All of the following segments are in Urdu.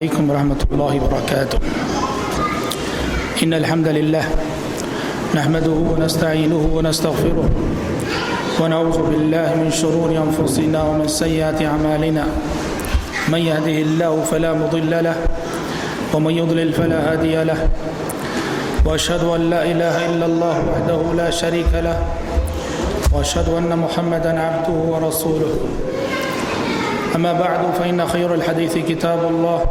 عليكم ورحمة الله وبركاته. إن الحمد لله نحمده ونستعينه ونستغفره ونعوذ بالله من شرور أنفسنا ومن سيئات أعمالنا. من يهده الله فلا مضل له ومن يضلل فلا هادي له، وأشهد أن لا إله إلا الله وحده لا شريك له، وأشهد أن محمدا عبده ورسوله. أما بعد فإن خير الحديث كتاب الله،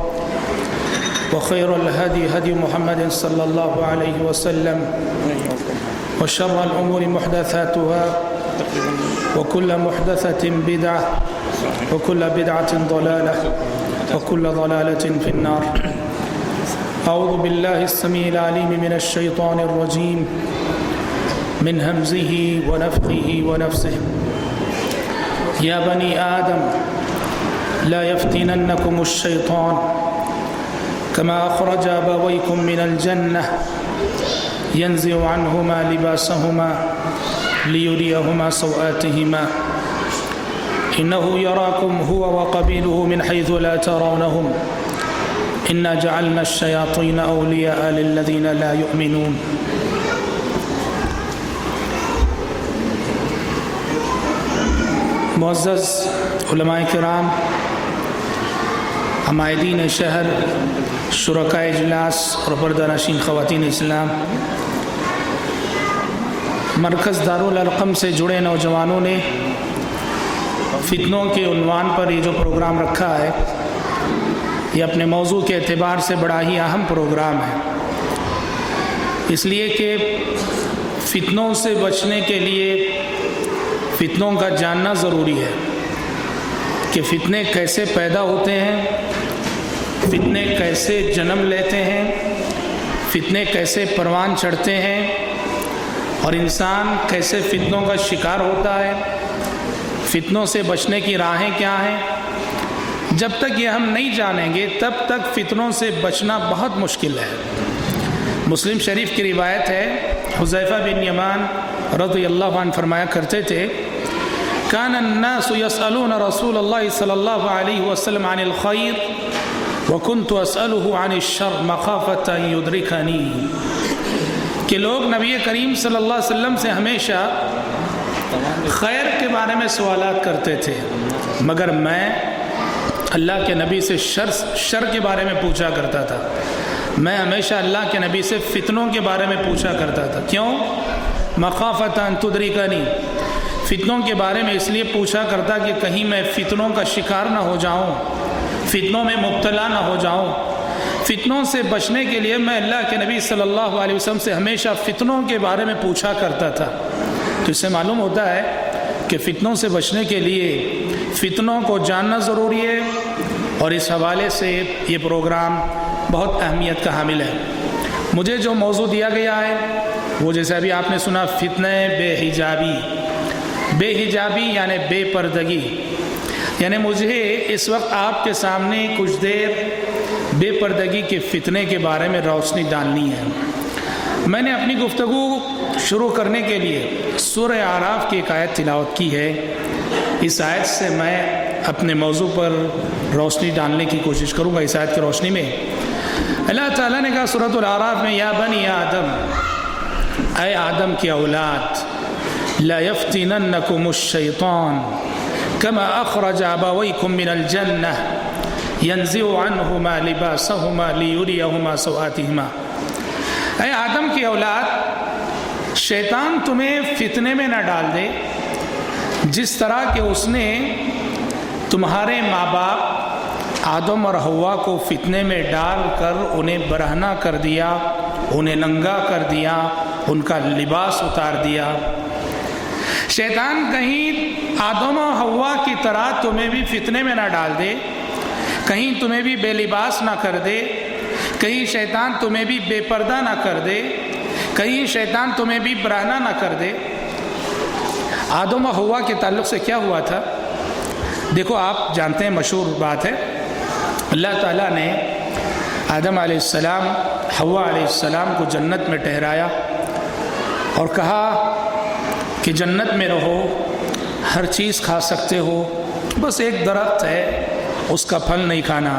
وخير الهدي هدي محمد صلى الله عليه وسلم، وشر الأمور محدثاتها، وكل محدثة بدعة، وكل بدعة ضلالة، وكل ضلالة في النار. أعوذ بالله السميع العليم من الشيطان الرجيم من همزه ونفخه ونفسه. يا بني آدم لا يفتننكم الشيطان كما أخرج أبويكم من الجنة ينزع عنهما لباسهما ليريهما سوآتهما إنه يراكم هو وقبيله من حيث لا ترونهم إنا جعلنا الشياطين أولياء للذين لا يؤمنون. معزز علماء کرام، عمائدین شہر، شرکاء اجلاس اور پردہ نشین خواتین اسلام، مرکز دارالارقم سے جڑے نوجوانوں نے فتنوں کے عنوان پر یہ جو پروگرام رکھا ہے، یہ اپنے موضوع کے اعتبار سے بڑا ہی اہم پروگرام ہے، اس لیے کہ فتنوں سے بچنے کے لیے فتنوں کا جاننا ضروری ہے کہ فتنے کیسے پیدا ہوتے ہیں، فتنے کیسے جنم لیتے ہیں، فتنے کیسے پروان چڑھتے ہیں، اور انسان کیسے فتنوں کا شکار ہوتا ہے، فتنوں سے بچنے کی راہیں کیا ہیں. جب تک یہ ہم نہیں جانیں گے تب تک فتنوں سے بچنا بہت مشکل ہے. مسلم شریف کی روایت ہے، حذیفہ بن یمان رضی اللہ عنہ فرمایا کرتے تھے، كان الناس يسألون رسول الله صلى الله عليه وسلم عن الخير وكنت أسأله عن الشر مخافة أن يدركني، کہ لوگ نبی کریم صلی اللہ علیہ وسلم سے ہمیشہ خیر کے بارے میں سوالات کرتے تھے، مگر میں اللہ کے نبی سے شر کے بارے میں پوچھا کرتا تھا. میں ہمیشہ اللہ کے نبی سے فتنوں کے بارے میں پوچھا کرتا تھا. کیوں؟ مخافة أن تدركني، فتنوں کے بارے میں اس لیے پوچھا کرتا کہ کہیں میں فتنوں کا شکار نہ ہو جاؤں، فتنوں میں مبتلا نہ ہو جاؤں. فتنوں سے بچنے کے لیے میں اللہ کے نبی صلی اللہ علیہ وسلم سے ہمیشہ فتنوں کے بارے میں پوچھا کرتا تھا. تو اس سے معلوم ہوتا ہے کہ فتنوں سے بچنے کے لیے فتنوں کو جاننا ضروری ہے، اور اس حوالے سے یہ پروگرام بہت اہمیت کا حامل ہے. مجھے جو موضوع دیا گیا ہے وہ جیسے ابھی آپ نے سنا، فتنہ بے حجابی. بے حجابی یعنی بے پردگی، یعنی مجھے اس وقت آپ کے سامنے کچھ دیر بے پردگی کے فتنے کے بارے میں روشنی ڈالنی ہے. میں نے اپنی گفتگو شروع کرنے کے لیے سورہ اعراف کی ایک آیت تلاوت کی ہے. اس آیت سے میں اپنے موضوع پر روشنی ڈالنے کی کوشش کروں گا. اس آیت کی روشنی میں اللہ تعالیٰ نے کہا سورۃ الاعراف میں، یا بنی آدم، اے آدم کی اولاد، لا يفتننكم الشيطان كما أخرج أبويكم من الجنة ينزع عنهما لباسهما ليريهما سوآتهما. اے آدم کی اولاد، شیطان تمہیں فتنے میں نہ ڈال دے جس طرح کہ اس نے تمہارے ماں باپ آدم اور حوا کو فتنے میں ڈال کر انہیں برہنہ کر دیا، انہیں ننگا کر دیا، ان کا لباس اتار دیا. شیطان کہیں آدم و حوا کی طرح تمہیں بھی فتنے میں نہ ڈال دے، کہیں تمہیں بھی بے لباس نہ کر دے، کہیں شیطان تمہیں بھی بے پردہ نہ کر دے، کہیں شیطان تمہیں بھی برہنہ نہ کر دے. آدم و حوا کے تعلق سے کیا ہوا تھا؟ دیکھو، آپ جانتے ہیں، مشہور بات ہے، اللہ تعالیٰ نے آدم علیہ السلام، حوا علیہ السلام کو جنت میں ٹھہرایا اور کہا کہ جنت میں رہو، ہر چیز کھا سکتے ہو، بس ایک درخت ہے اس کا پھل نہیں کھانا.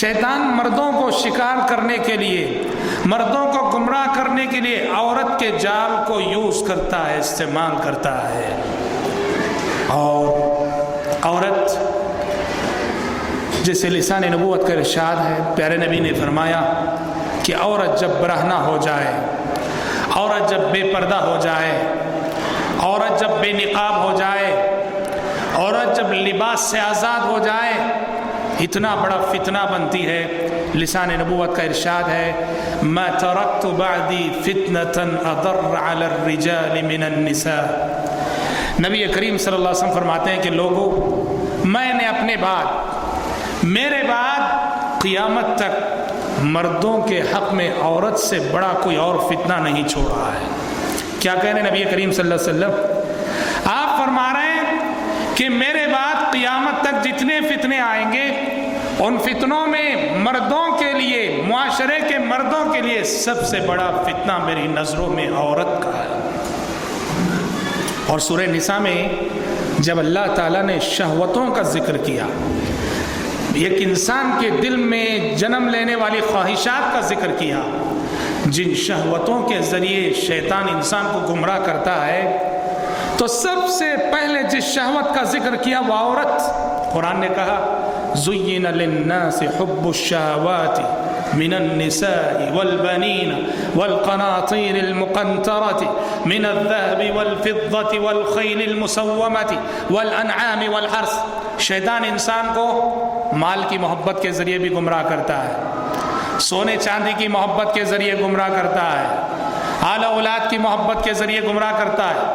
شیطان مردوں کو شکار کرنے کے لیے، مردوں کو گمراہ کرنے کے لیے عورت کے جال کو یوز کرتا ہے، استعمال کرتا ہے. اور عورت جسے لسان نبوت کا ارشاد ہے، پیارے نبی نے فرمایا کہ عورت جب برہنہ ہو جائے، عورت جب بے پردہ ہو جائے، عورت جب بے نقاب ہو جائے، عورت جب لباس سے آزاد ہو جائے، اتنا بڑا فتنہ بنتی ہے. لسان نبوت کا ارشاد ہے ما ترکت بعدی فتنة اضر علی الرجال من النساء. نبی کریم صلی اللہ علیہ وسلم فرماتے ہیں کہ لوگوں، میں نے اپنے بعد، میرے بعد قیامت تک مردوں کے حق میں عورت سے بڑا کوئی اور فتنہ نہیں چھوڑا ہے. کیا کہہ رہے ہیں نبی کریم صلی اللہ علیہ وسلم؟ آپ فرما رہے ہیں کہ میرے بعد قیامت تک جتنے فتنے آئیں گے، ان فتنوں میں مردوں کے لیے، معاشرے کے مردوں کے لیے سب سے بڑا فتنہ میری نظروں میں عورت کا ہے. اور سورہ نساء میں جب اللہ تعالیٰ نے شہوتوں کا ذکر کیا، ایک انسان کے دل میں جنم لینے والی خواہشات کا ذکر کیا، جن شہوتوں کے ذریعے شیطان انسان کو گمراہ کرتا ہے، تو سب سے پہلے جس شہوت کا ذکر کیا وہ عورت. قرآن نے کہا زُيِّنَ لِلنَّاسِ حُبُّ الشَّهَوَاتِ مِنَ النِّسَاءِ وَالْبَنِينَ وَالْقَنَاطِيرِ الْمُقَنْطَرَةِ مِنَ الذَّهَبِ وَالْفِضَّةِ وَالْخَيْلِ الْمُسَوَّمَةِ وَالْأَنْعَامِ وَالْحَرْثِ. شیطان انسان کو مال کی محبت کے ذریعے بھی گمراہ کرتا ہے، سونے چاندی کی محبت کے ذریعے گمراہ کرتا ہے، اعلی اولاد کی محبت کے ذریعے گمراہ کرتا ہے.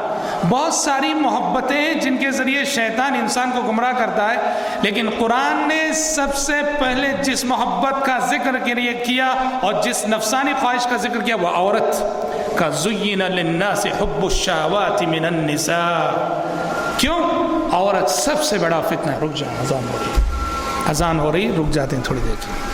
بہت ساری محبتیں جن کے ذریعے شیطان انسان کو گمراہ کرتا ہے. لیکن قرآن نے سب سے پہلے جس محبت کا ذکر کیا اور جس نفسانی خواہش کا ذکر کیا وہ عورت کا. زُيِّنَ لِلنَّاسِ حُبُّ الشَّهَوَاتِ مِنَ النِّسَاءِ. کیوں؟ عورت سب سے بڑا فتنہ ہے. رک جائیں، اذان ہو رہی، اذان ہو رہی، رک جاتے ہیں تھوڑی دیر.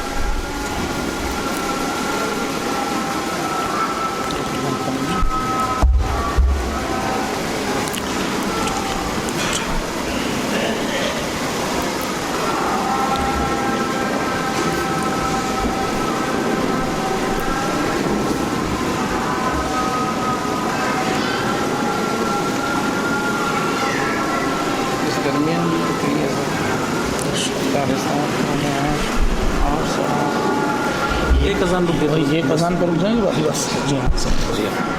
ایک اذان پر رک جائیں گے، باقی بس. جی ہاں جی ہاں.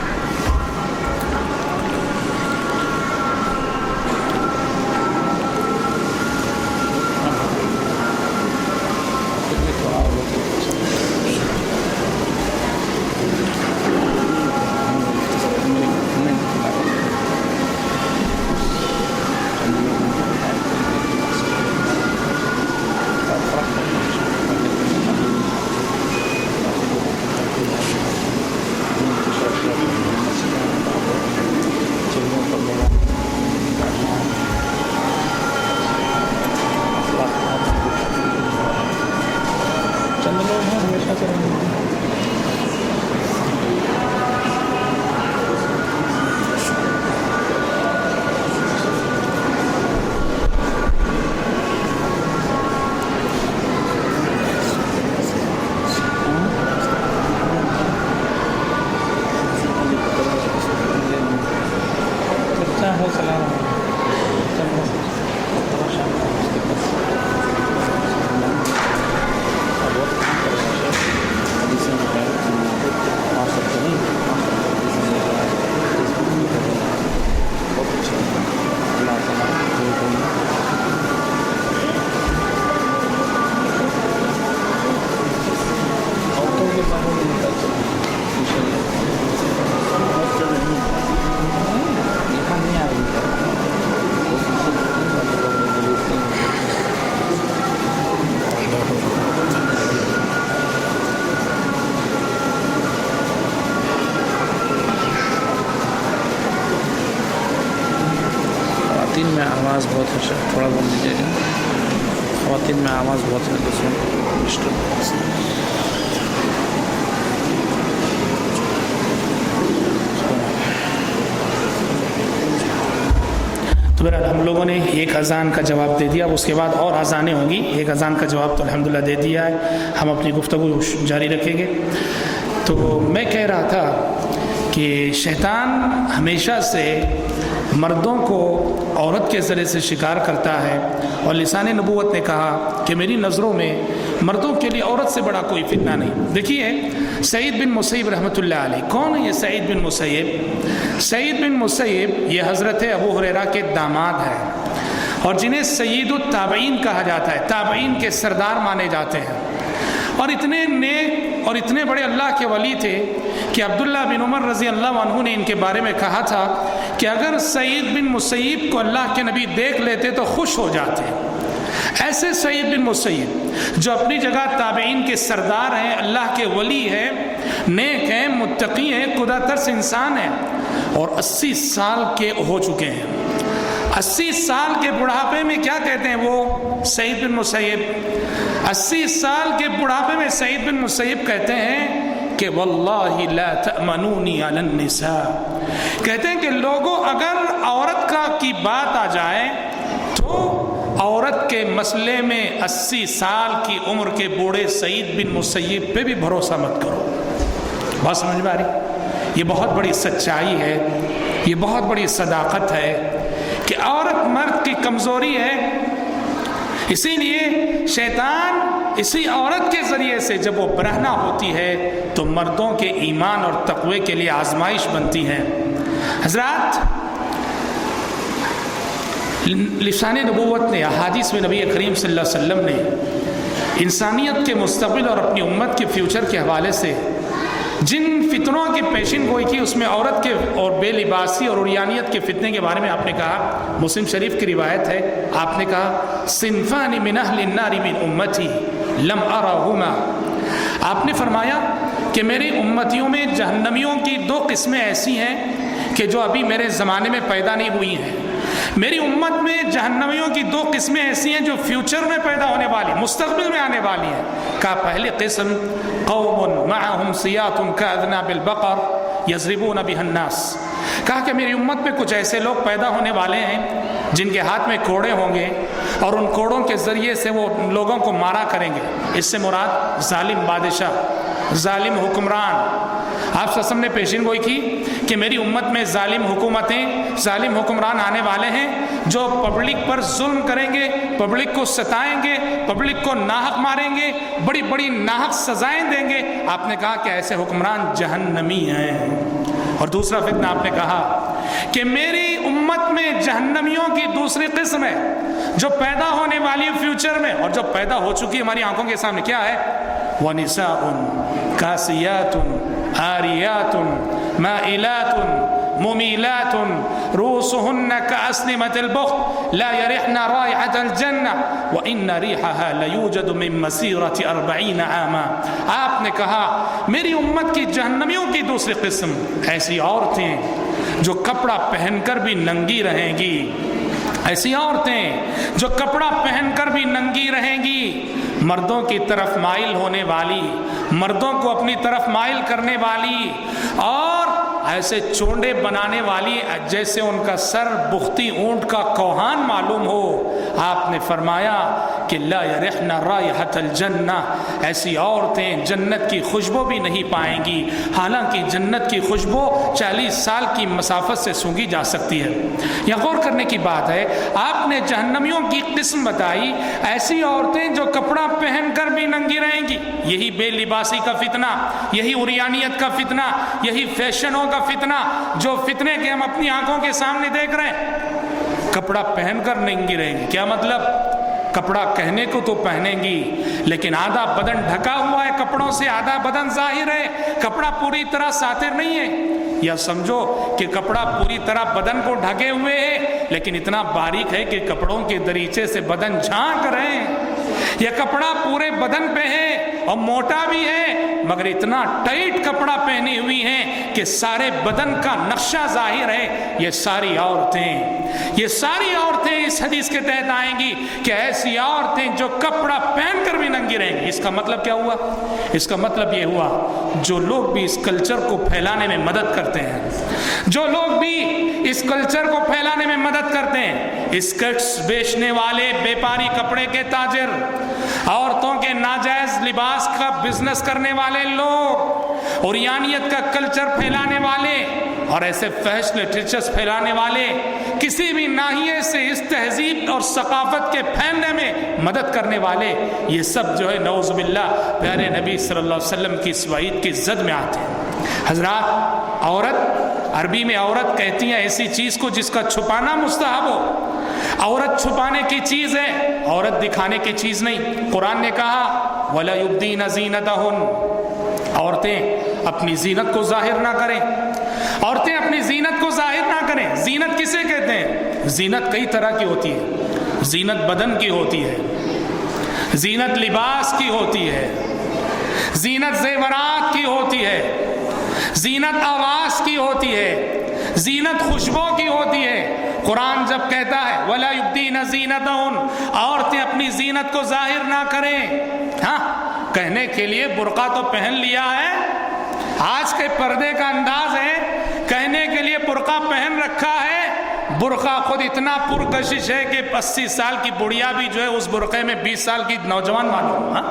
آواز بہت اچھا، تھوڑا بول دیجیے گا. خواتین میں آواز بہت ہے دوسروں تو تو بہرحال ہم لوگوں نے ایک اذان کا جواب دے دیا، اس کے بعد اور اذانیں ہوں گی، ایک اذان کا جواب تو الحمدللہ دے دیا ہے، ہم اپنی گفتگو جاری رکھیں گے۔ تو میں کہہ رہا تھا کہ شیطان ہمیشہ سے مردوں کو عورت کے ذریعے سے شکار کرتا ہے، اور لسان نبوت نے کہا کہ میری نظروں میں مردوں کے لیے عورت سے بڑا کوئی فتنہ نہیں۔ دیکھیے سعید بن مسیب رحمۃ اللہ علیہ، کون ہے یہ سعید بن مسیب؟ سعید بن مسیب یہ حضرت ابو ہریرہ کے داماد ہیں، اور جنہیں سید التابعین کہا جاتا ہے، تابعین کے سردار مانے جاتے ہیں، اور اتنے نیک اور اتنے بڑے اللہ کے ولی تھے کہ عبداللہ بن عمر رضی اللہ عنہ نے ان کے بارے میں کہا تھا کہ اگر سعید بن مسیب کو اللہ کے نبی دیکھ لیتے تو خوش ہو جاتے۔ ایسے سعید بن مسیب جو اپنی جگہ تابعین کے سردار ہیں، اللہ کے ولی ہیں، نیک ہیں، متقی ہیں، خدا ترس انسان ہیں، اور 80 سال کے ہو چکے ہیں۔ 80 سال کے بڑھاپے میں کیا کہتے ہیں وہ سعید بن مسیب؟ 80 سال کے بڑھاپے میں سعید بن مسیب کہتے ہیں کہ واللہ لا تأمنونی علی النساء، کہتے ہیں کہ لوگوں اگر عورت کی بات آ جائے تو عورت کے مسئلے میں 80 سال کی عمر کے بوڑھے سعید بن مسیب پہ بھی بھروسہ مت کرو۔ بات سمجھ میں آ رہی؟ یہ بہت بڑی سچائی ہے، یہ بہت بڑی صداقت ہے کہ عورت مرد کی کمزوری ہے، اسی لیے شیطان اسی عورت کے ذریعے سے جب وہ برہنہ ہوتی ہے تو مردوں کے ایمان اور تقوی کے لیے آزمائش بنتی ہے۔ حضرات، لسان نبوت نے، احادیث میں نبی کریم صلی اللہ علیہ وسلم نے انسانیت کے مستقبل اور اپنی امت کے فیوچر کے حوالے سے جن فتنوں کی پیشن گوئی کی، اس میں عورت کے اور بے لباسی اور عریانیت کے فتنے کے بارے میں آپ نے کہا، مسلم شریف کی روایت ہے، آپ نے کہا صنفان من اہل النار من امتی لم ارہما، آپ نے فرمایا کہ میری امتیوں میں جہنمیوں کی 2 قسمیں ایسی ہیں کہ جو ابھی میرے زمانے میں پیدا نہیں ہوئی ہیں۔ میری امت میں جہنمیوں کی 2 قسمیں ایسی ہیں جو فیوچر میں پیدا ہونے والی، مستقبل میں آنے والی ہیں۔ کہا پہلی قسم قوم معهم سیاط کاذناب البقر یضربون بها الناس، کہا کہ میری امت میں کچھ ایسے لوگ پیدا ہونے والے ہیں جن کے ہاتھ میں کوڑے ہوں گے، اور ان کوڑوں کے ذریعے سے وہ لوگوں کو مارا کریں گے۔ اس سے مراد ظالم بادشاہ، ظالم حکمران۔ آپ سسم نے پیشین گوئی کی کہ میری امت میں ظالم حکومتیں، ظالم حکمران آنے والے ہیں جو پبلک پر ظلم کریں گے، پبلک کو ستائیں گے، پبلک کو ناحق ماریں گے، بڑی بڑی ناحق سزائیں دیں گے۔ آپ نے کہا کہ ایسے حکمران جہنمی ہیں۔ اور دوسرا فتنہ آپ نے کہا کہ میری امت میں جہنمیوں کی دوسری قسم ہے جو پیدا ہونے والی فیوچر میں، اور جو پیدا ہو چکی ہماری آنکھوں کے سامنے، کیا ہے؟ وَنِسَاءٌ كَاسِيَاتٌ عَارِيَاتٌ مَائِلَاتٌ مُمِيلَاتٌ رُؤُوسُهُنَّ كَأَسْنِمَةِ الْبُخْتِ لَا يَرِحْنَ رَائِحَةَ الْجَنَّةِ وَإِنَّ رِيحَهَا لَيُوجَدُ مِن مَّسِيرَةِ 40 عَامًا۔ آپ نے کہا میری امت کی جہنمیوں کی دوسری قسم ایسی عورتیں جو کپڑا پہن کر بھی ننگی رہیں گی، ایسی عورتیں جو کپڑا پہن کر بھی ننگی رہیں گی، مردوں کی طرف مائل ہونے والی، مردوں کو اپنی طرف مائل کرنے والی، اور ایسے چونڈے بنانے والی جیسے ان کا سر بختی اونٹ کا کوہان معلوم ہو۔ آپ نے فرمایا کہ لا یرحن رائحۃ الجنہ، ایسی عورتیں جنت کی خوشبو بھی نہیں پائیں گی، حالانکہ جنت کی خوشبو 40 سال کی مسافت سے سونگھی جا سکتی ہے۔ یہ غور کرنے کی بات ہے، آپ نے جہنمیوں کی قسم بتائی، ایسی عورتیں جو کپڑا پہن کر بھی ننگی رہیں گی۔ یہی بے لباسی کا فتنہ، یہی عریانیت کا فتنہ، یہی فیشنوں کا فتنہ، جو فتنے کے ہم اپنی آنکھوں کے سامنے دیکھ رہے ہیں۔ کپڑا پہن کر ننگی رہیں گی، کیا مطلب؟ کپڑا کہنے کو تو پہنیں گی لیکن آدھا بدن ڈھکا ہوا ہے کپڑوں سے، آدھا بدن ظاہر ہے، کپڑا پوری طرح ساتر نہیں ہے۔ یا سمجھو کہ کپڑا پوری طرح بدن کو ڈھکے ہوئے ہے لیکن اتنا باریک ہے کہ کپڑوں کے دریچے سے بدن جھانک رہے ہیں، یا کپڑا پورے بدن پہ ہے اور موٹا بھی ہے مگر اتنا ٹائٹ کپڑا پہنی ہوئی ہیں کہ سارے بدن کا نقشہ ظاہر ہے۔ یہ ساری عورتیں اس حدیث کے تحت آئیں گی کہ ایسی عورتیں جو کپڑا پہن کر بھی ننگی رہیں گی۔ اس کا مطلب کیا ہوا؟ اس کا مطلب یہ ہوا جو لوگ بھی اس کلچر کو پھیلانے میں مدد کرتے ہیں، جو لوگ بھی اس کلچر کو پھیلانے میں مدد کرتے ہیں۔ اسکرٹس بیچنے والے، بیپاری کپڑے کے تاجر، عورتوں کے ناجائز لباس کا بزنس کرنے والے لوگ، عریانیت کا کلچر پھیلانے والے اور ایسے فحش لٹریچرز پھیلانے والے، کسی بھی ناحیے سے اس تہذیب اور ثقافت کے پھیلنے میں مدد کرنے والے، یہ سب جو ہے نعوذ باللہ پیارے نبی صلی اللہ علیہ وسلم کی اس وعید کی زد میں آتے ہیں۔ حضرات، عورت، عربی میں عورت کہتی ہیں ایسی چیز کو جس کا چھپانا مستحب ہو۔ عورت چھپانے کی چیز ہے، عورت دکھانے کی چیز نہیں۔ قرآن نے کہا وَلَا يُبْدِينَ زِينَتَهُنَّ، عورتیں اپنی زینت کو ظاہر نہ کریں، عورتیں اپنی زینت کو ظاہر نہ کریں۔ زینت کسے کہتے ہیں؟ زینت کئی طرح کی ہوتی ہے۔ زینت بدن کی ہوتی ہے، زینت لباس کی ہوتی ہے، زینت زیورات کی ہوتی ہے، زینت آواز کی ہوتی ہے، زینت خوشبو کی ہوتی ہے۔ قرآن جب کہتا ہے وَلَا يُبْدِينَ زِينَتَهُنَّ، عورتیں اپنی زینت کو ظاہر نہ کریں، ہاں کہنے کے لیے برقع تو پہن لیا ہے، آج کے پردے کا انداز ہے، کہنے کے لیے برقع پہن رکھا ہے۔ برقع خود اتنا پرکشش ہے کہ 80 سال کی بڑھیا بھی جو ہے اس برقعے میں 20 سال کی نوجوان معلوم۔ ہاں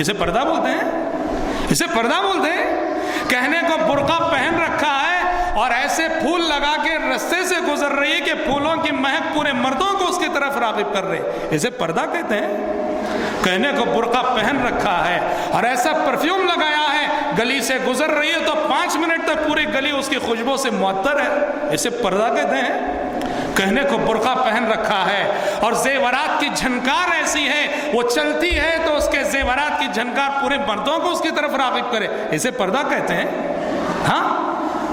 اسے پردہ بولتے ہیں، اسے پردہ بولتے ہیں۔ کہنے کو برقع پہن رکھا ہے اور ایسے پھول لگا کے رستے سے گزر رہی ہے کہ پھولوں کی مہک پورے مردوں کو اس کی طرف راغب کر رہے، اسے پردہ کہتے ہیں۔ کہنے کو برقع پہن رکھا ہے اور ایسا پرفیوم لگایا ہے، گلی سے گزر رہی ہے تو 5 منٹ تک پوری گلی اس کی خوشبو سے معطر ہے، اسے پردہ کہتے ہیں۔ کہنے کو برقع پہن رکھا ہے اور زیورات کی جھنکار ایسی ہے، وہ چلتی ہے تو اس کے زیورات کی جھنکار پورے مردوں کو اس کی طرف راغب کرے، اسے پردہ کہتے ہیں۔ ہاں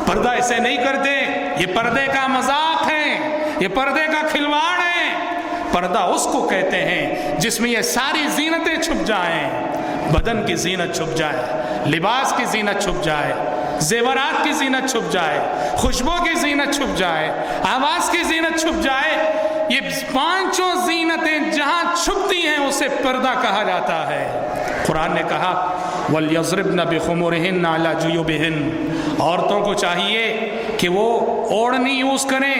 پردہ اسے نہیں کرتے، یہ پردے کا مذاق ہے، یہ پردے کا کھلواڑ ہے۔ پردہ اس کو کہتے ہیں جس میں یہ ساری زینتیں چھپ جائیں، بدن کی زینت چھپ جائے، لباس کی زینت چھپ جائے، زیورات کی زینت چھپ جائے، خوشبو کی زینت چھپ جائے، آواز کی زینت چھپ جائے۔ یہ 5 زینتیں جہاں چھپتی ہیں اسے پردہ کہا جاتا ہے۔ قرآن نے کہا وَلْيَضْرِبْنَ بِخُمُرِهِنَّ عَلَى جُيُوبِهِنَّ، عورتوں کو چاہیے کہ وہ اوڑھنی یوز کریں،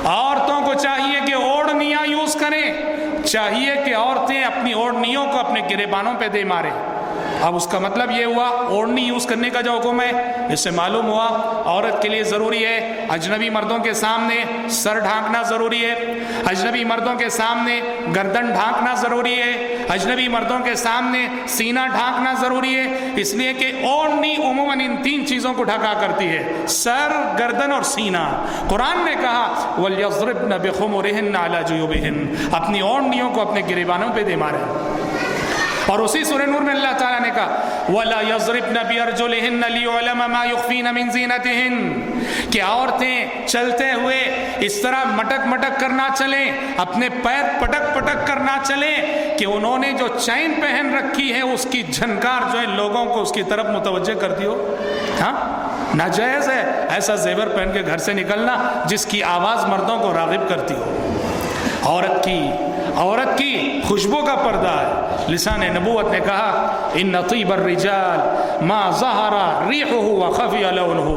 عورتوں کو چاہیے کہ اوڑھنیاں یوز کریں، چاہیے کہ عورتیں اپنی اوڑھنیوں کو اپنے گریبانوں پہ دے ماریں۔ اب اس کا مطلب یہ ہوا اوڑھنی یوز کرنے کا جو حکم ہے، اس سے معلوم ہوا عورت کے لیے ضروری ہے اجنبی مردوں کے سامنے سر ڈھانکنا ضروری ہے، اجنبی مردوں کے سامنے گردن ڈھانکنا ضروری ہے، اجنبی مردوں کے سامنے سینہ ڈھانکنا ضروری ہے، اس لیے کہ اوڑھنی عموماً ان 3 چیزوں کو ڈھکا کرتی ہے، سر، گردن اور سینہ۔ قرآن نے کہا وَلْيَضْرِبْنَ بِخُمُرِهِنَّ عَلَى جُيُوبِهِنَّ، اپنی اوڑھنیوں کو اپنے گریبانوں پہ دے مارے۔ اور اسی سورہ نور میں اللہ تعالیٰ نے کہا وَلَا يَضْرِبْنَ بِأَرْجُلِهِنَّ لِيُعْلَمَ مَا يُخْفِينَ مِنْ زِينَتِهِنَّ، کہ عورتیں چلتے ہوئے اس طرح مٹک مٹک کرنا چلیں، اپنے پیر پٹک پٹک کرنا چلیں کہ انہوں نے جو چین پہن رکھی ہے اس کی جھنکار جو ہے لوگوں کو اس کی طرف متوجہ کرتی ہو۔ ہاں ناجائز ہے ایسا زیور پہن کے گھر سے نکلنا جس کی آواز مردوں کو راغب کرتی ہو۔ عورت کی خوشبو کا پردہ ہے۔ لسان نبوت نے کہا ان طیب الرجال ما ظہر ریحہ وخفی لونہ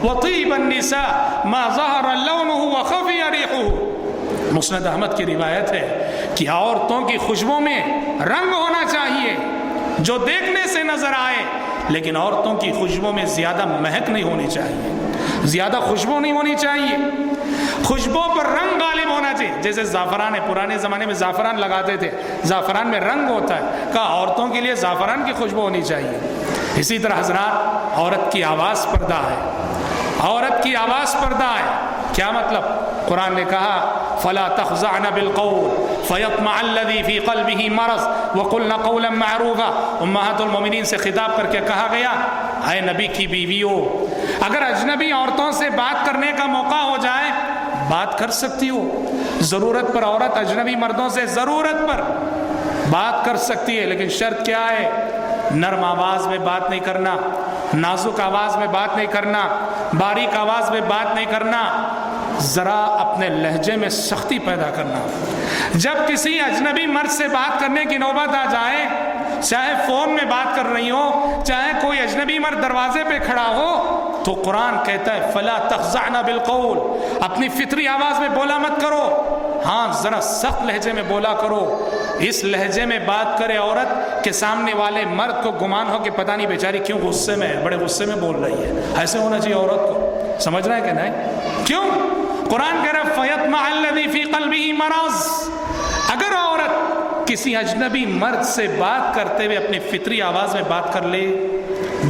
وطیب النساء ما ظہر لونہ وخفی ریحہ۔ مسند احمد کی روایت ہے کہ عورتوں کی خوشبو میں رنگ ہونا چاہیے جو دیکھنے سے نظر آئے، لیکن عورتوں کی خوشبو میں زیادہ مہک نہیں ہونی چاہیے، زیادہ خوشبو نہیں ہونی چاہیے، خوشبو پر رنگ غالب ہونا چاہیے۔ جیسے زعفران ہے، پرانے زمانے میں زعفران لگاتے تھے، زعفران میں رنگ ہوتا ہے، کہا عورتوں کے لیے زعفران کی خوشبو ہونی چاہیے۔ اسی طرح حضرات عورت کی آواز پردہ ہے، عورت کی آواز پردہ ہے۔ کیا مطلب؟ قرآن نے کہا فلا تخضعن بالقول فيطمع الذي في قلبه مرض وقلن قولا معروفا۔ امہات المومنین سے خطاب کر کے کہا گیا اے نبی کی بیویوں، اگر اجنبی عورتوں سے بات کرنے کا موقع ہو جائے بات کر سکتی ہو، ضرورت پر عورت اجنبی مردوں سے ضرورت پر بات کر سکتی ہے، لیکن شرط کیا ہے؟ نرم آواز میں بات نہیں کرنا، نازک آواز میں بات نہیں کرنا، باریک آواز میں بات نہیں کرنا، ذرا اپنے لہجے میں سختی پیدا کرنا۔ جب کسی اجنبی مرد سے بات کرنے کی نوبت آ جائے، چاہے فون میں بات کر رہی ہو، چاہے کوئی اجنبی مرد دروازے پہ کھڑا ہو، تو قرآن کہتا ہے فلا تخضعن بالقول، اپنی فطری آواز میں بولا مت کرو، ہاں ذرا سخت لہجے میں بولا کرو۔ اس لہجے میں بات کرے عورت کہ سامنے والے مرد کو گمان ہو کہ پتہ نہیں بیچاری کیوں غصے میں ہے، بڑے غصے میں بول رہی ہے، ایسے ہونا چاہیے عورت کو، سمجھ رہے ہیں کہ نہیں؟ کیوں؟ قرآن کہہ رہا ہے فَيَطْمَعَ الَّذِي فِي قَلْبِهِ مَرَضٌ، اگر عورت کسی اجنبی مرد سے بات کرتے ہوئے اپنی فطری آواز میں بات کر لے،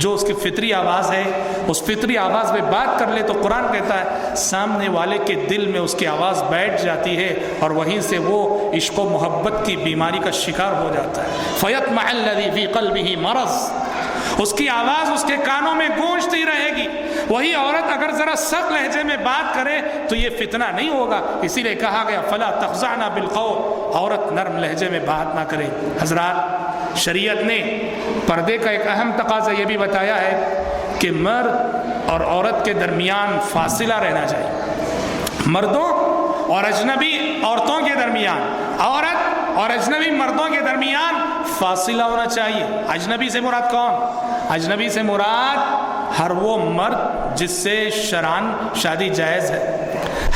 جو اس کی فطری آواز ہے اس فطری آواز میں بات کر لے، تو قرآن کہتا ہے سامنے والے کے دل میں اس کی آواز بیٹھ جاتی ہے اور وہیں سے وہ عشق و محبت کی بیماری کا شکار ہو جاتا ہے۔ فَيَطْمَعَ الَّذِي فِي قَلْبِهِ مَرَضٌ، اس کی آواز اس کے کانوں میں گونجتی رہے گی۔ وہی عورت اگر ذرا سخت لہجے میں بات کرے تو یہ فتنہ نہیں ہوگا، اسی لیے کہا گیا فلا تخضعن بالقول، عورت نرم لہجے میں بات نہ کرے۔ حضرات، شریعت نے پردے کا ایک اہم تقاضا یہ بھی بتایا ہے کہ مرد اور عورت کے درمیان فاصلہ رہنا چاہیے، مردوں اور اجنبی عورتوں کے درمیان، عورت اور اجنبی مردوں کے درمیان فاصلہ ہونا چاہیے۔ اجنبی سے مراد کون؟ اجنبی سے مراد ہر وہ مرد جس سے شرعاً شادی جائز ہے،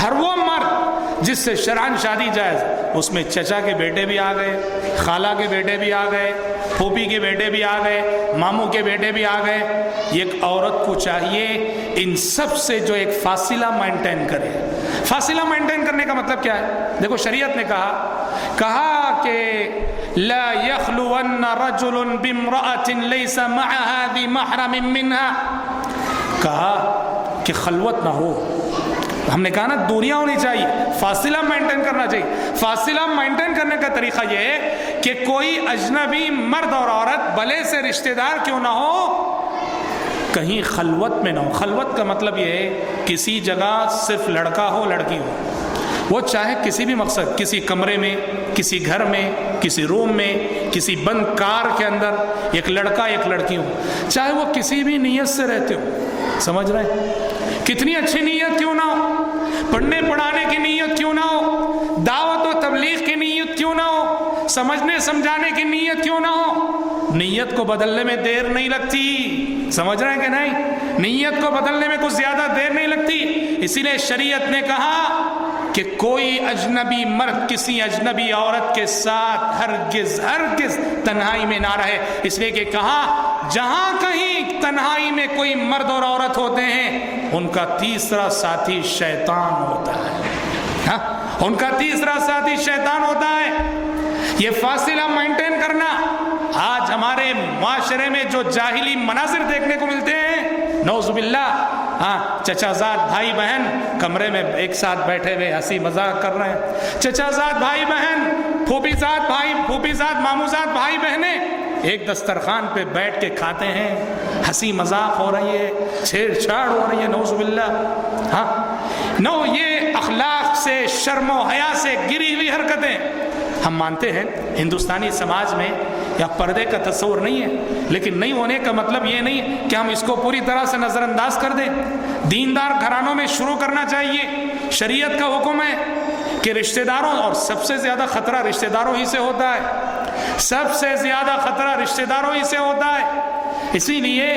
ہر وہ مرد جس سے شرعاً شادی جائز ہے۔ اس میں چچا کے بیٹے بھی آ گئے، خالہ کے بیٹے بھی آ گئے، پھوپھی کے بیٹے بھی آ گئے، ماموں کے بیٹے بھی آ گئے۔ ایک عورت کو چاہیے ان سب سے جو ایک فاصلہ مینٹین کرے۔ فاصلہ مینٹین کرنے کا مطلب کیا ہے؟ دیکھو شریعت نے کہا کہ لا يخلون رجل بامرأة ليس معها ذي محرم منها، کہا کہ خلوت نہ ہو، ہم نے کہا نا دوریاں ہونی چاہیے، فاصلہ مینٹین کرنا چاہیے۔ فاصلہ مینٹین کرنے کا طریقہ یہ ہے کہ کوئی اجنبی مرد اور عورت بھلے سے رشتہ دار کیوں نہ ہو کہیں خلوت میں نہ ہو۔ خلوت کا مطلب یہ ہے کسی جگہ صرف لڑکا ہو لڑکی ہو، وہ چاہے کسی بھی مقصد، کسی کمرے میں، کسی گھر میں، کسی روم میں، کسی بند کار کے اندر ایک لڑکا ایک لڑکی ہو، چاہے وہ کسی بھی نیت سے رہتے ہو، سمجھ رہے ہیں؟ کتنی اچھی نیت کیوں نہ ہو، پڑھنے پڑھانے کی نیت کیوں نہ ہو، دعوت و تبلیغ کی نیت کیوں نہ ہو، سمجھنے سمجھانے کی نیت کیوں نہ ہو، نیت کو بدلنے میں دیر نہیں لگتی، سمجھ رہے ہیں کہ نہیں؟ نیت کو بدلنے میں کچھ زیادہ دیر نہیں لگتی۔ اسی لیے شریعت نے کہا کہ کوئی اجنبی مرد کسی اجنبی عورت کے ساتھ ہرگز ہرگز تنہائی میں نہ رہے، اس لیے کہ کہا جہاں کہیں تنہائی میں کوئی مرد اور عورت ہوتے ہیں ان کا تیسرا ساتھی شیطان ہوتا ہے، ان کا تیسرا ساتھی شیطان ہوتا ہے۔ یہ فاصلہ مینٹین کرنا، آج ہمارے معاشرے میں جو جاہلی مناظر دیکھنے کو ملتے ہیں، نعوذ باللہ، چچا زاد بھائی بہن کمرے میں ایک ساتھ بیٹھے ہوئے ہنسی مذاق کر رہے ہیں، چچا زاد بھائی بہن، پھوپھی زاد بھائی، پھوپھی زاد ماموں زاد بھائی بہنیں ایک دسترخوان پہ بیٹھ کے کھاتے ہیں، ہنسی مذاق ہو رہی ہے، چھیڑ چھاڑ ہو رہی ہے، نعوذ باللہ۔ نو، یہ اخلاق سے، شرم و حیا سے گری ہوئی حرکتیں۔ ہم مانتے ہیں ہندوستانی سماج میں یا پردے کا تصور نہیں ہے، لیکن نہیں ہونے کا مطلب یہ نہیں کہ ہم اس کو پوری طرح سے نظر انداز کر دیں۔ دیندار گھرانوں میں شروع کرنا چاہیے۔ شریعت کا حکم ہے کہ رشتہ داروں، اور سب سے زیادہ خطرہ رشتہ داروں ہی سے ہوتا ہے، سب سے زیادہ خطرہ رشتہ داروں ہی سے ہوتا ہے۔ اسی لیے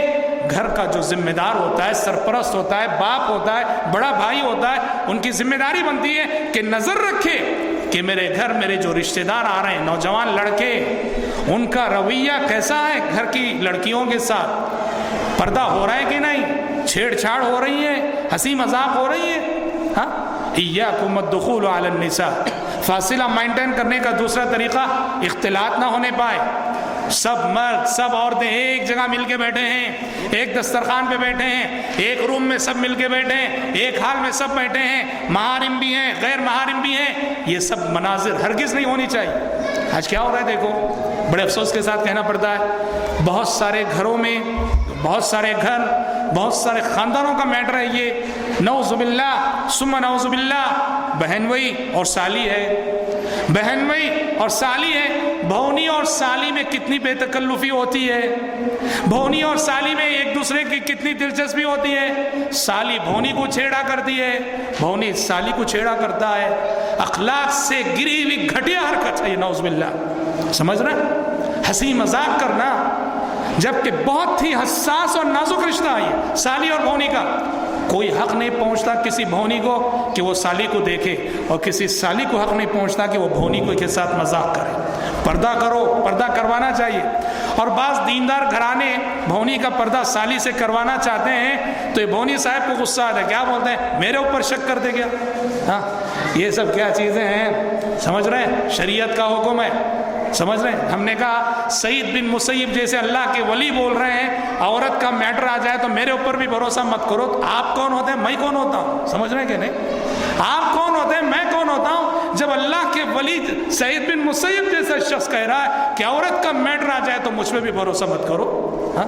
گھر کا جو ذمہ دار ہوتا ہے، سرپرست ہوتا ہے، باپ ہوتا ہے، بڑا بھائی ہوتا ہے، ان کی ذمہ داری بنتی ہے کہ نظر رکھے کہ میرے گھر میرے جو رشتہ دار آ رہے ہیں، نوجوان لڑکے، ان کا رویہ کیسا ہے گھر کی لڑکیوں کے ساتھ، پردہ ہو رہا ہے کہ نہیں، چھیڑ چھاڑ ہو رہی ہے، ہنسی مذاق ہو رہی ہے۔ ایاکم الدخول علی النساء، فاصلہ مینٹین کرنے کا دوسرا طریقہ اختلاط نہ ہونے پائے۔ سب مرد سب عورتیں ایک جگہ مل کے بیٹھے ہیں، ایک دسترخوان پہ بیٹھے ہیں، ایک روم میں سب مل کے بیٹھے ہیں، ایک ہال میں سب بیٹھے ہیں، محارم بھی ہیں غیر محارم بھی ہیں، یہ سب مناظر ہرگز نہیں ہونی چاہیے۔ آج کیا ہو رہا ہے دیکھو، بڑے افسوس کے ساتھ کہنا پڑتا ہے، بہت سارے گھروں میں، بہت سارے گھر، بہت سارے خاندانوں کا میٹر ہے یہ، نعوذ باللہ ثم نعوذ باللہ، بہن وئی اور سالی ہے، بہن وئی اور سالی ہے۔ بھونی اور سالی میں کتنی بے تکلفی ہوتی ہے، بھونی اور سالی میں ایک دوسرے کی کتنی دلچسپی ہوتی ہے۔ سالی بھونی کو چھیڑا کرتی ہے، بھونی سالی کو چھیڑا کرتا ہے، اخلاق سے گری ہوئی گھٹیا حرکت ہے یہ، نعوذ باللہ، سمجھ رہے ہیں؟ ہنسی مذاق کرنا، جبکہ بہت ہی حساس اور نازک رشتہ ہے سالی اور بھونی کا. کوئی حق نہیں پہنچتا کسی بھونی کو کہ وہ سالی کو دیکھے، اور کسی سالی کو حق نہیں پہنچتا کہ وہ بھونی کو کے ساتھ مذاق کرے. پردہ کرو، پردہ کروانا چاہیے. اور بعض دیندار گھرانے بھونی کا پردہ سالی سے کروانا چاہتے ہیں تو یہ بھونی صاحب کو غصہ آتا ہے، کیا بولتے ہیں، میرے اوپر شک کر دے گیا. ہاں یہ سب کیا چیزیں ہیں، سمجھ رہے ہیں؟ شریعت کا حکم ہے، سمجھ رہے ہیں؟ ہم نے کہا سعید بن مسیب جیسے اللہ کے ولی بول رہے ہیں عورت کا میٹر آ جائے تو میرے اوپر بھی بھروسہ مت کرو. تو آپ کون ہوتے ہیں، میں کون ہوتا ہوں؟ سمجھ رہے ہیں کہ نہیں؟ آپ کون ہوتے ہیں، میں کون ہوتا ہوں؟ جب اللہ کے ولی سعید بن مسیب جیسا شخص کہہ رہا ہے کہ عورت کا میٹر آ جائے تو مجھ پہ بھی بھروسہ مت کرو. ہاں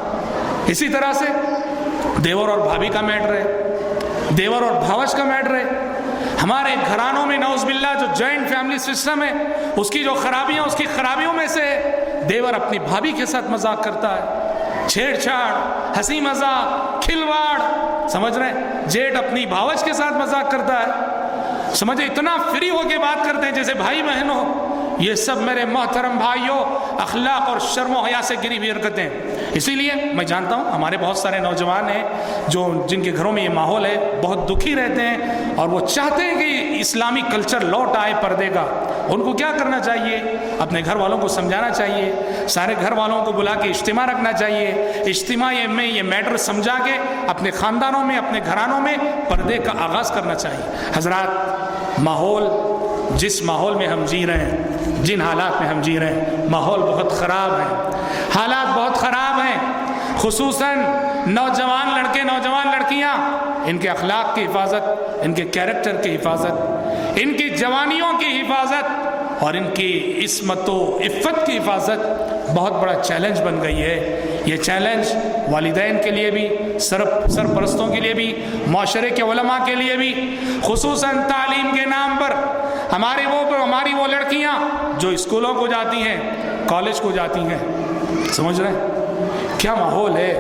اسی طرح سے دیور اور بھابھی کا میٹر ہے، دیور اور بھاوش کا میٹر ہے. ہمارے گھرانوں میں نعوذ باللہ جو جوائنٹ فیملی سسٹم ہے اس کی جو خرابیاں، اس کی خرابیوں میں سے دیور اپنی بھابھی کے ساتھ مذاق کرتا ہے، چھیڑ چھاڑ، ہنسی مذاق، کھلواڑ، سمجھ رہے ہیں؟ جیٹ اپنی بھاوج کے ساتھ مذاق کرتا ہے، سمجھے؟ اتنا فری ہو کے بات کرتے ہیں جیسے بھائی بہن ہو. یہ سب میرے محترم بھائیوں اخلاق اور شرم و حیا سے گری ہوئی حرکتیں. اسی لیے میں جانتا ہوں ہمارے بہت سارے نوجوان ہیں جن کے گھروں میں یہ ماحول ہے، بہت دکھی رہتے ہیں اور وہ چاہتے ہیں کہ اسلامی کلچر لوٹ آئے پردے کا. ان کو کیا کرنا چاہیے؟ اپنے گھر والوں کو سمجھانا چاہیے، سارے گھر والوں کو بلا کے اجتماع رکھنا چاہیے. اجتماع میں یہ میٹر سمجھا کے اپنے خاندانوں میں، اپنے گھرانوں میں پردے کا آغاز کرنا چاہیے. حضرات، ماحول، جس ماحول میں ہم جی رہے ہیں، جن حالات میں ہم جی رہے ہیں، ماحول بہت خراب ہے، حالات بہت خراب ہیں. خصوصاً نوجوان لڑکے، نوجوان لڑکیاں، ان کے اخلاق کی حفاظت، ان کے کیریکٹر کی حفاظت، ان کی جوانیوں کی حفاظت اور ان کی عصمت و عفت کی حفاظت بہت بڑا چیلنج بن گئی ہے. یہ چیلنج والدین کے لیے بھی، سرپرستوں کے لیے بھی، معاشرے کے علماء کے لیے بھی، خصوصاً تعلیم کے نام پر ہماری وہ لڑکیاں جو اسکولوں کو جاتی ہیں، کالج کو جاتی ہیں، سمجھ رہے ہیں کیا ماحول ہے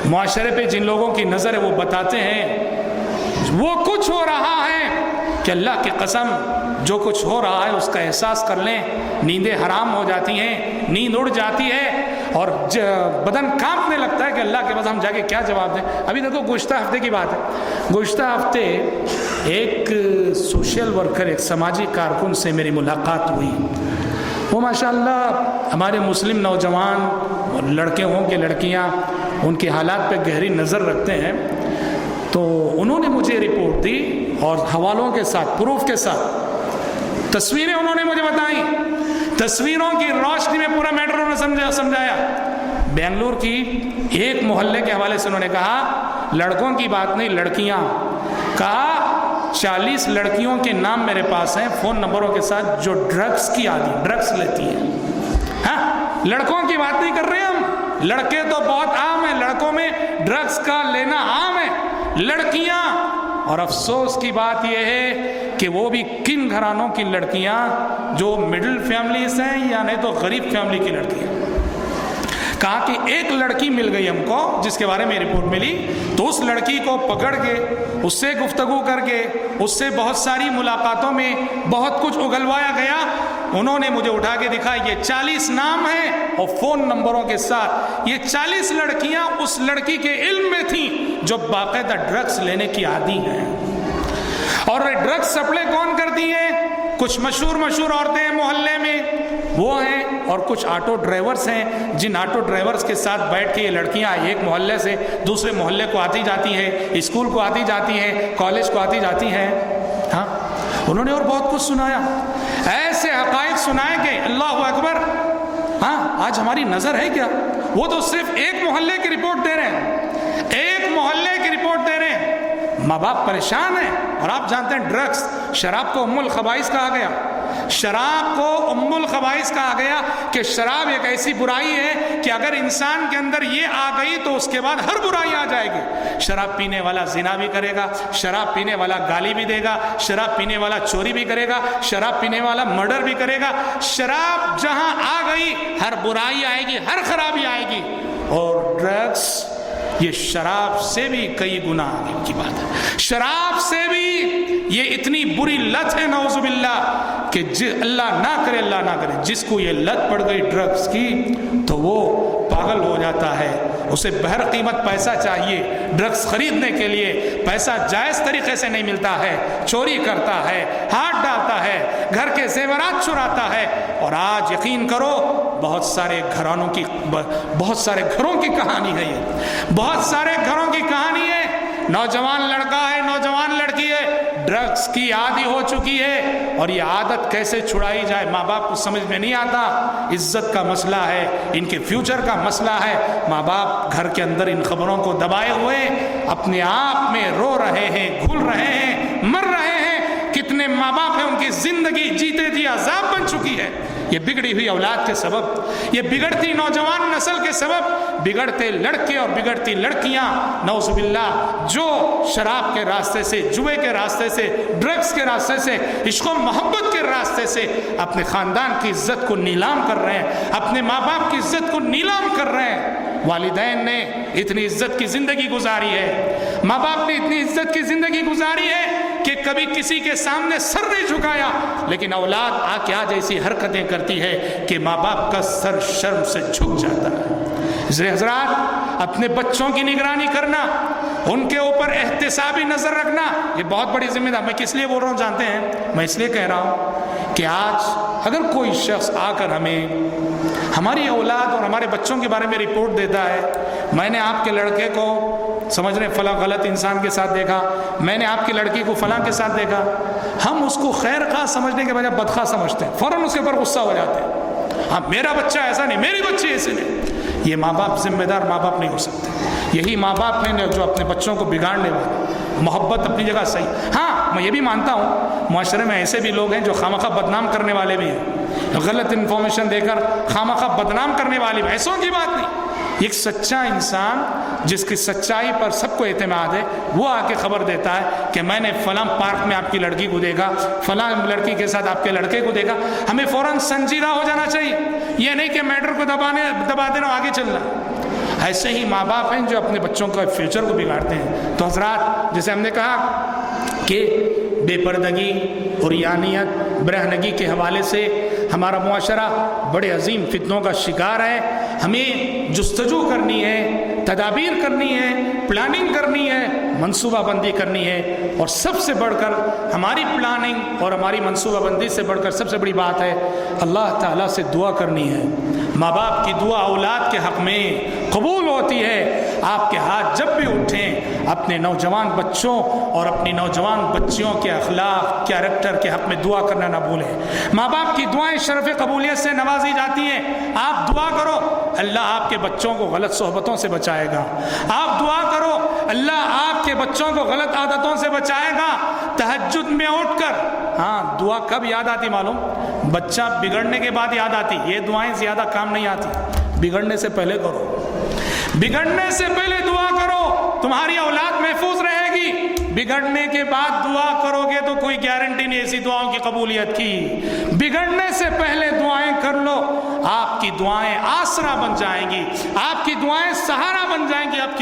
معاشرے پہ؟ جن لوگوں کی نظر ہے وہ بتاتے ہیں وہ کچھ ہو رہا ہے کہ اللہ کی قسم جو کچھ ہو رہا ہے اس کا احساس کر لیں، نیندیں حرام ہو جاتی ہیں، نیند اڑ جاتی ہے اور بدن کانپنے لگتا ہے کہ اللہ کے پاس ہم جا کے کیا جواب دیں. ابھی دیکھو گزشتہ ہفتے کی بات ہے، گزشتہ ہفتے ایک سوشل ورکر، ایک سماجی کارکن سے میری ملاقات ہوئی. وہ ماشاءاللہ ہمارے مسلم نوجوان لڑکے ہوں کہ لڑکیاں ان کے حالات پہ گہری نظر رکھتے ہیں. تو انہوں نے مجھے رپورٹ دی اور حوالوں کے ساتھ، پروف کے ساتھ تصویریں انہوں نے مجھے بتائیں. تصویروں کی روشنی میں پورا میٹر انہوں نے سمجھایا. بنگلور کی ایک محلے کے حوالے سے انہوں نے کہا لڑکوں کی بات نہیں، لڑکیاں، کہا 40 لڑکیوں کے نام میرے پاس ہیں فون نمبروں کے ساتھ جو ڈرگس کی عادی، ڈرگس لیتی ہیں. ہاں لڑکوں کی بات نہیں کر رہے ہم، لڑکے تو بہت عام ہیں، لڑکوں میں ڈرگس کا لینا عام ہے، لڑکیاں. اور افسوس کی بات یہ ہے کہ وہ بھی کن گھرانوں کی لڑکیاں جو مڈل فیملیز ہیں یا نہیں تو غریب فیملی کی لڑکیاں. کہا کہ ایک لڑکی مل گئی ہم کو جس کے بارے میں رپورٹ ملی، تو اس لڑکی کو پکڑ کے اس سے گفتگو کر کے اس سے بہت ساری ملاقاتوں میں بہت کچھ اگلوایا گیا. انہوں نے مجھے اٹھا کے دکھا یہ 40 نام ہیں اور فون نمبروں کے ساتھ. یہ 40 لڑکیاں اس لڑکی کے علم میں تھیں جو باقاعدہ ڈرگس لینے کی عادی ہیں. اور ڈرگس سپلائی کون کرتی ہے؟ کچھ مشہور عورتیں ہیں محلے میں وہ ہیں، اور کچھ آٹو ڈرائیورز ہیں جن آٹو ڈرائیورز کے ساتھ بیٹھ کے یہ لڑکیاں ایک محلے سے دوسرے محلے کو آتی جاتی ہیں، اسکول کو آتی جاتی ہیں، کالج کو آتی جاتی ہیں. ہاں انہوں نے اور بہت کچھ سنایا، ایسے حقائق سنائے کہ اللہ اکبر. ہاں آج ہماری نظر ہے کیا؟ وہ تو صرف ایک محلے کی رپورٹ دے رہے ہیں، ایک محلے کی رپورٹ دے رہے ہیں. ماں باپ پریشان ہیں. اور آپ جانتے ہیں ڈرگس، شراب کو ام الخبائث کہا گیا، شراب کو ام الخبائث کہا گیا کہ شراب ایک ایسی برائی ہے کہ اگر انسان کے اندر یہ آ گئی تو اس کے بعد ہر برائی آ جائے گی. شراب پینے والا زنا بھی کرے گا، شراب پینے والا گالی بھی دے گا، شراب پینے والا چوری بھی کرے گا، شراب پینے والا مرڈر بھی کرے گا. شراب جہاں آ گئی ہر برائی آئے گی، ہر خرابی آئے گی. اور ڈرگس یہ شراب سے بھی کئی گنا آگے کی بات ہے. شراب سے بھی یہ اتنی بری لت ہے نعوذ باللہ کہ اللہ نہ کرے جس کو یہ لت پڑ گئی ڈرگس کی تو وہ پاگل ہو جاتا ہے. اسے بہر قیمت پیسہ چاہیے ڈرگس خریدنے کے لیے. پیسہ جائز طریقے سے نہیں ملتا ہے, چوری کرتا ہے, ہاتھ ڈالتا ہے, گھر کے زیورات چراتا ہے. اور آج یقین کرو بہت سارے گھروں کی کہانی ہے. یہ بہت سارے گھروں کی کہانی ہے. نوجوان لڑکا ہے, نوجوان لڑکی ہے, ڈرگس کی عادی ہو چکی ہے. اور یہ عادت کیسے چھڑائی جائے ماں باپ کو سمجھ میں نہیں آتا. عزت کا مسئلہ ہے, ان کے فیوچر کا مسئلہ ہے. ماں باپ گھر کے اندر ان خبروں کو دبائے ہوئے اپنے آپ میں رو رہے ہیں, گھل رہے ہیں, مر رہے ہیں. کتنے ماں باپ ہیں ان کی زندگی جیتے جی عذاب بن چکی ہے. یہ بگڑی ہوئی اولاد کے سبب, یہ بگڑتی نوجوان نسل کے سبب, بگڑتے لڑکے اور بگڑتی لڑکیاں نعوذ باللہ جو شراب کے راستے سے, جوئے کے راستے سے, ڈرگس کے راستے سے, عشق و محبت کے راستے سے اپنے خاندان کی عزت کو نیلام کر رہے ہیں, اپنے ماں باپ کی عزت کو نیلام کر رہے ہیں. والدین نے اتنی عزت کی زندگی گزاری ہے, ماں باپ نے اتنی عزت کی زندگی گزاری ہے کہ کبھی کسی کے سامنے سر نہیں جھکایا. لیکن اولاد آج ایسی حرکتیں کرتی ہے کہ ماں باپ کا سر شرم سے جھک جاتا ہے. اس لیے حضرات اپنے بچوں کی نگرانی کرنا, ان کے اوپر احتسابی نظر رکھنا یہ بہت بڑی ذمہ داری. میں کس لیے بول رہا ہوں جانتے ہیں؟ میں اس لیے کہہ رہا ہوں کہ آج اگر کوئی شخص آ کر ہمیں ہماری اولاد اور ہمارے بچوں کے بارے میں رپورٹ دیتا ہے, میں نے آپ کے لڑکے کو سمجھ رہے فلاں غلط انسان کے ساتھ دیکھا, میں نے آپ کی لڑکی کو فلاں کے ساتھ دیکھا, ہم اس کو خیر خواہ سمجھنے کے بجائے بدخواہ سمجھتے ہیں, فوراً اس کے اوپر غصہ ہو جاتے ہیں. ہاں میرا بچہ ایسا نہیں, میری بچی ایسے نہیں. یہ ماں باپ ذمہ دار ماں باپ نہیں ہو سکتے. یہی ماں باپ ہیں جو اپنے بچوں کو بگاڑنے والے. محبت اپنی جگہ صحیح, ہاں میں یہ بھی مانتا ہوں معاشرے میں ایسے بھی لوگ ہیں جو خامخواہ بدنام کرنے والے بھی ہیں, غلط انفارمیشن دے کر خامخواہ بدنام کرنے والے بھی. ایسوں کی بات نہیں. ایک سچا انسان جس کی سچائی پر سب کو اعتماد ہے وہ آ کے خبر دیتا ہے کہ میں نے فلاں پارک میں آپ کی لڑکی کو دیکھا, فلاں لڑکی کے ساتھ آپ کے لڑکے کو دیکھا. ہمیں فوراً سنجیدہ ہو جانا چاہیے, یہ نہیں کہ میٹر کو دبا دینا آگے چلنا. ایسے ہی ماں باپ ہیں جو اپنے بچوں کا فیوچر کو بگاڑتے ہیں. تو حضرات جیسے ہم نے کہا کہ بے پردگی اور یانیت برہنگی کے حوالے سے ہمارا معاشرہ بڑے عظیم فتنوں کا شکار ہے. ہمیں جستجو کرنی ہے, تدابیر کرنی ہے, پلاننگ کرنی ہے, منصوبہ بندی کرنی ہے. اور سب سے بڑھ کر ہماری پلاننگ اور ہماری منصوبہ بندی سے بڑھ کر سب سے بڑی بات ہے اللہ تعالیٰ سے دعا کرنی ہے. ماں باپ کی دعا اولاد کے حق میں قبول ہوتی ہے. آپ کے ہاتھ جب بھی اٹھیں اپنے نوجوان بچوں اور اپنی نوجوان بچیوں کے اخلاق کیریکٹر کے حق میں دعا کرنا نہ بھولیں. ماں باپ کی دعائیں شرف قبولیت سے نوازی جاتی ہیں. آپ دعا کرو اللہ آپ کے بچوں کو غلط صحبتوں سے بچائے گا. آپ دعا کرو اللہ آپ کے بچوں کو غلط عادتوں سے بچائے گا. تہجد میں اٹھ کر, ہاں دعا کب یاد آتی معلوم؟ بچہ بگڑنے کے بعد یاد آتی. یہ دعائیں زیادہ کام نہیں آتی, بگڑنے سے پہلے کرو. بگڑنے سے پہلے دعا کرو, تمہاری اولاد محفوظ رہے گی. بگڑنے کے بعد دعا کرو گے تو کوئی گارنٹی نہیں ایسی دعاؤں کی قبولیت کی. بگڑنے سے پہلے دعائیں کر لو, آپ کی دعائیں آسرا بن جائیں گی, آپ کی دعائیں سہارا بن جائیں گی. آپ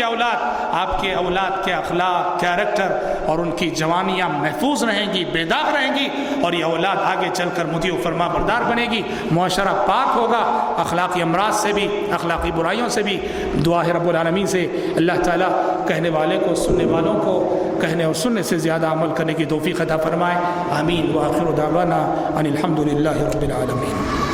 کے اولاد کے اخلاق کیریکٹر اور ان کی جوانیاں محفوظ رہیں گی, بے داغ رہیں گی, اور یہ اولاد آگے چل کر مطیع و فرما بردار بنے گی. معاشرہ پاک ہوگا اخلاقی امراض سے بھی, اخلاقی برائیوں سے بھی. دعا ہے رب العالمین سے اللہ تعالیٰ کہنے والے کو, سننے والوں کو کہنے اور سننے سے زیادہ عمل کرنے کی توفیق عطا فرمائے. آمین. وآخر دعوانا ان الحمد للہ رب العالمین.